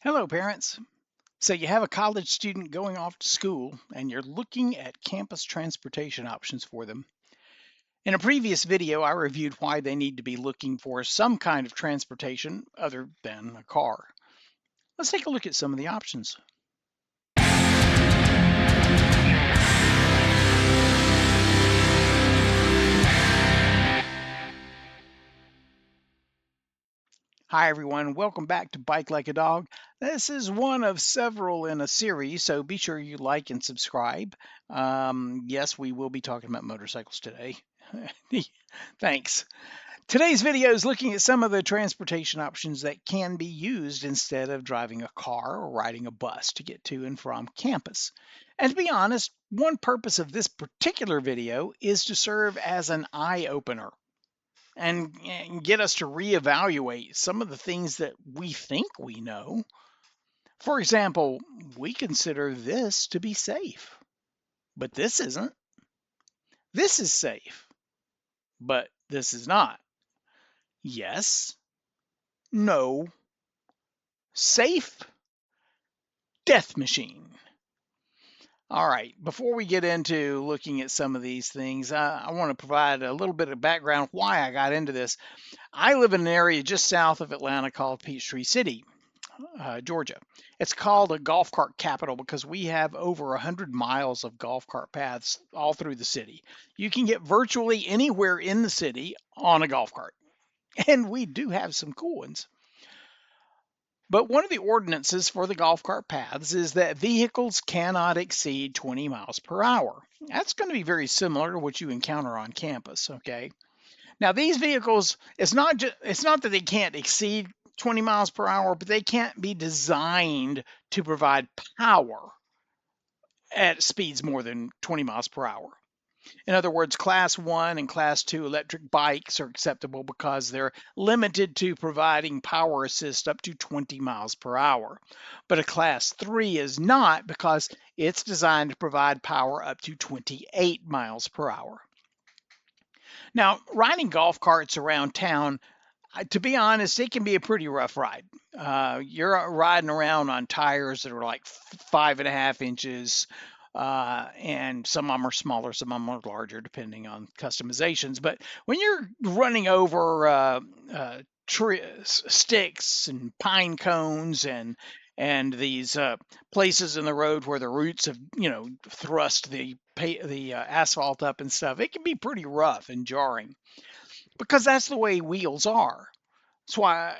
Hello, parents. So you have a college student going off to school and you're looking at campus transportation options for them. In a previous video, I reviewed why they need to be looking for some kind of transportation other than a car. Let's take a look at some of the options. Hi, everyone. Welcome back to Bike Like a Dog. This is one of several in a series, so be sure you like and subscribe. Yes, we will be talking about motorcycles today. Thanks. Today's video is looking at some of the transportation options that can be used instead of driving a car or riding a bus to get to and from campus. And to be honest, one purpose of this particular video is to serve as an eye-opener and get us to reevaluate some of the things that we think we know. For example, we consider this to be safe, but this isn't. This is safe, but this is not. Yes, no, safe, death machine. All right, before we get into looking at some of these things, I want to provide a little bit of background why I got into this. I live in an area just south of Atlanta called Peachtree City, Georgia. It's called a golf cart capital because we have over 100 miles of golf cart paths all through the city. You can get virtually anywhere in the city on a golf cart, and we do have some cool ones. But one of the ordinances for the golf cart paths is that vehicles cannot exceed 20 miles per hour. That's going to be very similar to what you encounter on campus, okay? Now, these vehicles, it's not that they can't exceed 20 miles per hour, but they can't be designed to provide power at speeds more than 20 miles per hour. In other words, Class 1 and Class 2 electric bikes are acceptable because they're limited to providing power assist up to 20 miles per hour. But a Class 3 is not because it's designed to provide power up to 28 miles per hour. Now, riding golf carts around town, to be honest, it can be a pretty rough ride. You're riding around on tires that are like 5.5 inches. And some of them are smaller, some of them are larger, depending on customizations. But when you're running over sticks and pine cones and these places in the road where the roots have thrust the asphalt up and stuff, it can be pretty rough and jarring because that's the way wheels are. That's why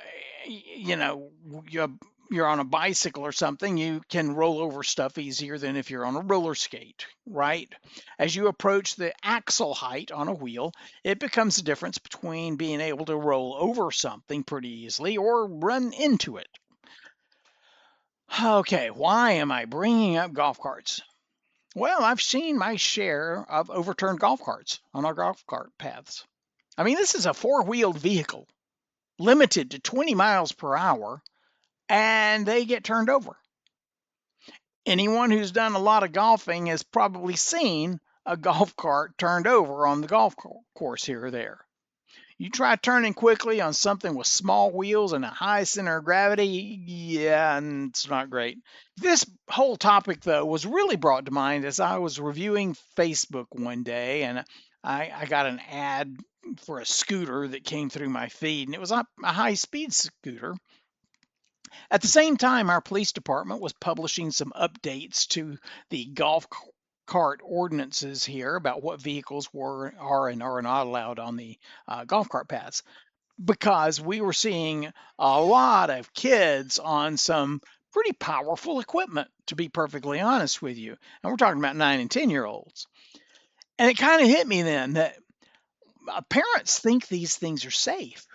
you're on a bicycle or something, you can roll over stuff easier than if you're on a roller skate, right? As you approach the axle height on a wheel, it becomes the difference between being able to roll over something pretty easily or run into it. Okay, why am I bringing up golf carts? Well, I've seen my share of overturned golf carts on our golf cart paths. I mean, this is a four-wheeled vehicle, limited to 20 miles per hour, and they get turned over. Anyone who's done a lot of golfing has probably seen a golf cart turned over on the golf course here or there. You try turning quickly on something with small wheels and a high center of gravity, yeah, and it's not great. This whole topic, though, was really brought to mind as I was reviewing Facebook one day, and I got an ad for a scooter that came through my feed, and it was a high-speed scooter. At the same time, our police department was publishing some updates to the golf cart ordinances here about what vehicles are and are not allowed on the golf cart paths, because we were seeing a lot of kids on some pretty powerful equipment, to be perfectly honest with you. And we're talking about 9 and 10-year-olds. And it kind of hit me then that parents think these things are safe.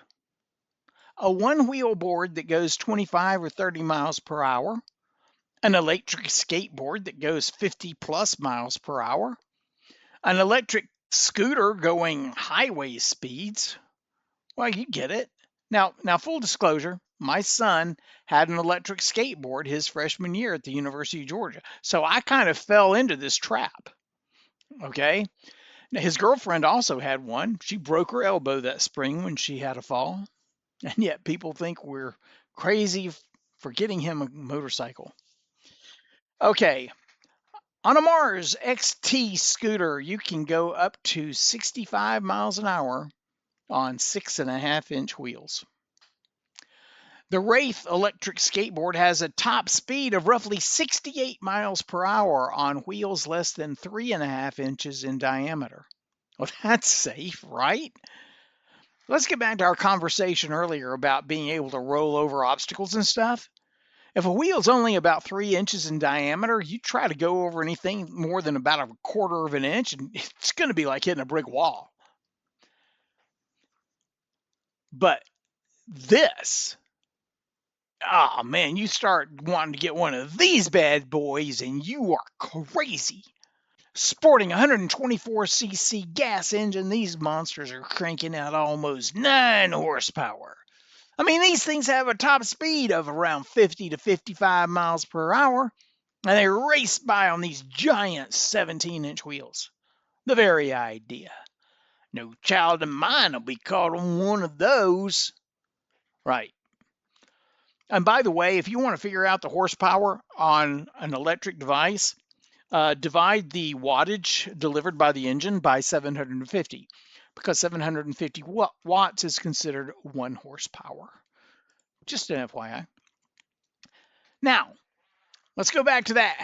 A one-wheel board that goes 25 or 30 miles per hour, an electric skateboard that goes 50 plus miles per hour, an electric scooter going highway speeds. Well, you get it. Now, full disclosure, my son had an electric skateboard his freshman year at the University of Georgia. So I kind of fell into this trap. Okay. Now, his girlfriend also had one. She broke her elbow that spring when she had a fall. And yet people think we're crazy for getting him a motorcycle. Okay, on a Mars XT scooter, you can go up to 65 miles an hour on 6.5-inch wheels. The Wraith electric skateboard has a top speed of roughly 68 miles per hour on wheels less than 3.5 inches in diameter. Well, that's safe, right? Let's get back to our conversation earlier about being able to roll over obstacles and stuff. If a wheel's only about 3 inches in diameter, you try to go over anything more than about a quarter of an inch, and it's going to be like hitting a brick wall. But this, oh man, you start wanting to get one of these bad boys, and you are crazy. Sporting a 124cc gas engine, these monsters are cranking out almost 9 horsepower. I mean, these things have a top speed of around 50 to 55 miles per hour, and they race by on these giant 17-inch wheels. The very idea. No child of mine will be caught on one of those. Right. And by the way, if you want to figure out the horsepower on an electric device, divide the wattage delivered by the engine by 750, because 750 watts is considered 1 horsepower. Just an FYI. Now, let's go back to that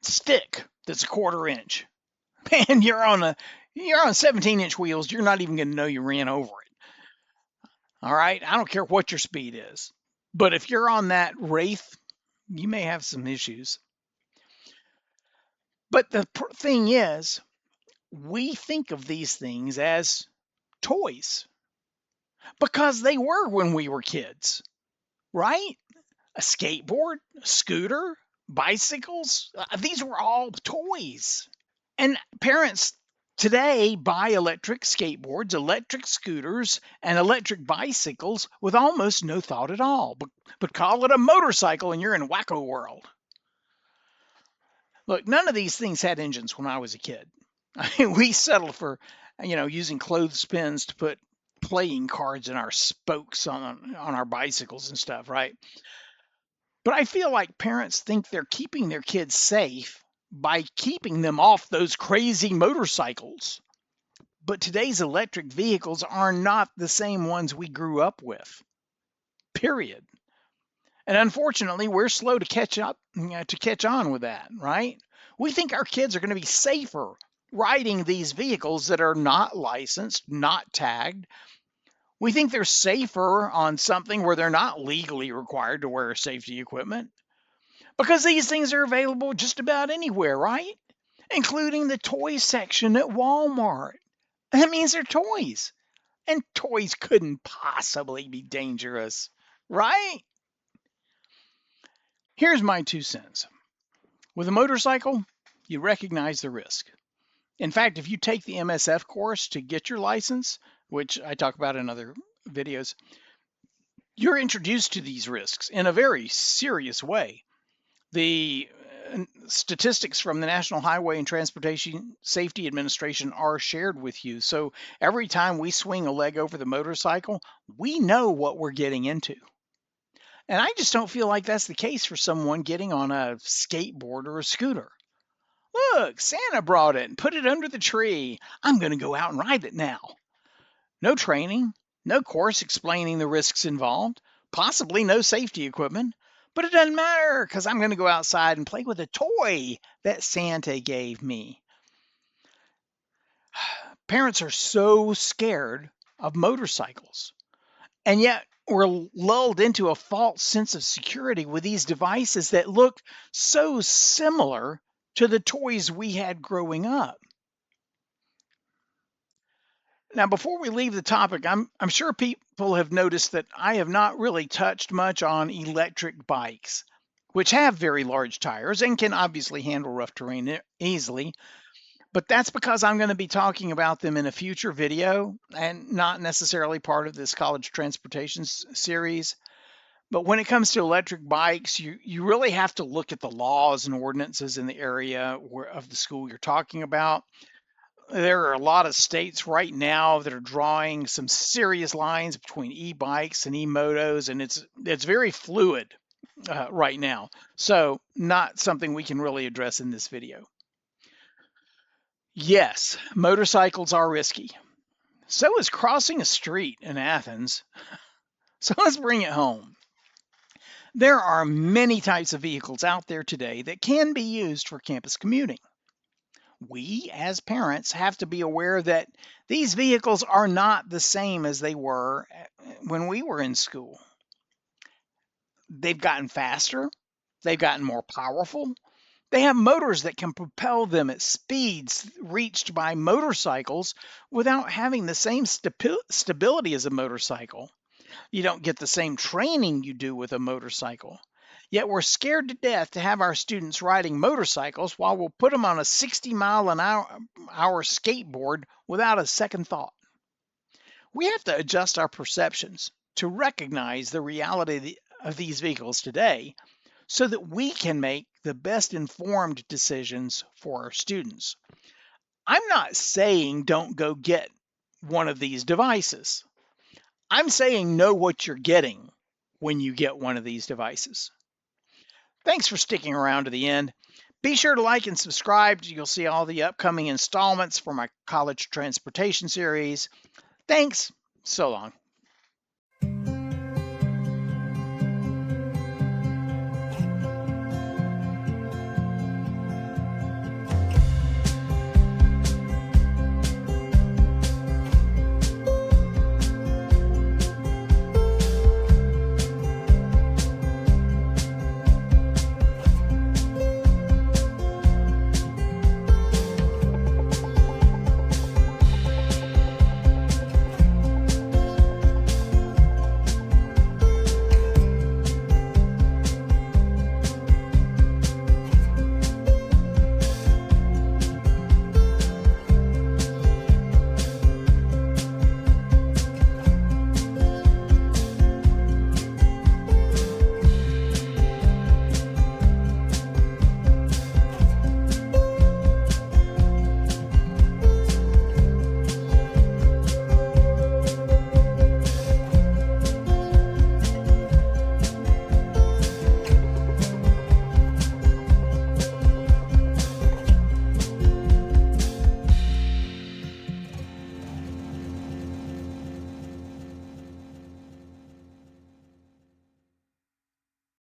stick that's a quarter inch. Man, you're on 17-inch wheels. You're not even going to know you ran over it. All right? I don't care what your speed is. But if you're on that Wraith, you may have some issues. But the thing is, we think of these things as toys because they were when we were kids, right? A skateboard, a scooter, bicycles, these were all toys. And parents today buy electric skateboards, electric scooters, and electric bicycles with almost no thought at all. But call it a motorcycle and you're in wacko world. Look, none of these things had engines when I was a kid. I mean, we settled for, using clothespins to put playing cards in our spokes on our bicycles and stuff, right? But I feel like parents think they're keeping their kids safe by keeping them off those crazy motorcycles. But today's electric vehicles are not the same ones we grew up with. Period. And unfortunately, we're slow to catch on with that, right? We think our kids are going to be safer riding these vehicles that are not licensed, not tagged. We think they're safer on something where they're not legally required to wear safety equipment. Because these things are available just about anywhere, right? Including the toy section at Walmart. That means they're toys. And toys couldn't possibly be dangerous, right? Here's my 2 cents. With a motorcycle, you recognize the risk. In fact, if you take the MSF course to get your license, which I talk about in other videos, you're introduced to these risks in a very serious way. The statistics from the National Highway and Transportation Safety Administration are shared with you. So every time we swing a leg over the motorcycle, we know what we're getting into. And I just don't feel like that's the case for someone getting on a skateboard or a scooter. Look, Santa brought it and put it under the tree. I'm going to go out and ride it now. No training, no course explaining the risks involved, possibly no safety equipment. But it doesn't matter because I'm going to go outside and play with a toy that Santa gave me. Parents are so scared of motorcycles. And yet we're lulled into a false sense of security with these devices that look so similar to the toys we had growing up. Now, before we leave the topic, I'm sure people have noticed that I have not really touched much on electric bikes, which have very large tires and can obviously handle rough terrain easily. But that's because I'm going to be talking about them in a future video and not necessarily part of this college transportation series. But when it comes to electric bikes, you really have to look at the laws and ordinances in the area of the school you're talking about. There are a lot of states right now that are drawing some serious lines between e-bikes and e-motos, and it's very fluid. right now. So not something we can really address in this video. Yes, motorcycles are risky. So is crossing a street in Athens. So let's bring it home. There are many types of vehicles out there today that can be used for campus commuting. We, as parents, have to be aware that these vehicles are not the same as they were when we were in school. They've gotten faster, they've gotten more powerful, they have motors that can propel them at speeds reached by motorcycles without having the same stability as a motorcycle. You don't get the same training you do with a motorcycle. Yet we're scared to death to have our students riding motorcycles while we'll put them on a 60-mile-an-hour skateboard without a second thought. We have to adjust our perceptions to recognize the reality of these vehicles today so that we can make the best informed decisions for our students. I'm not saying don't go get one of these devices. I'm saying know what you're getting when you get one of these devices. Thanks for sticking around to the end. Be sure to like and subscribe. You'll see all the upcoming installments for my college transportation series. Thanks. So long.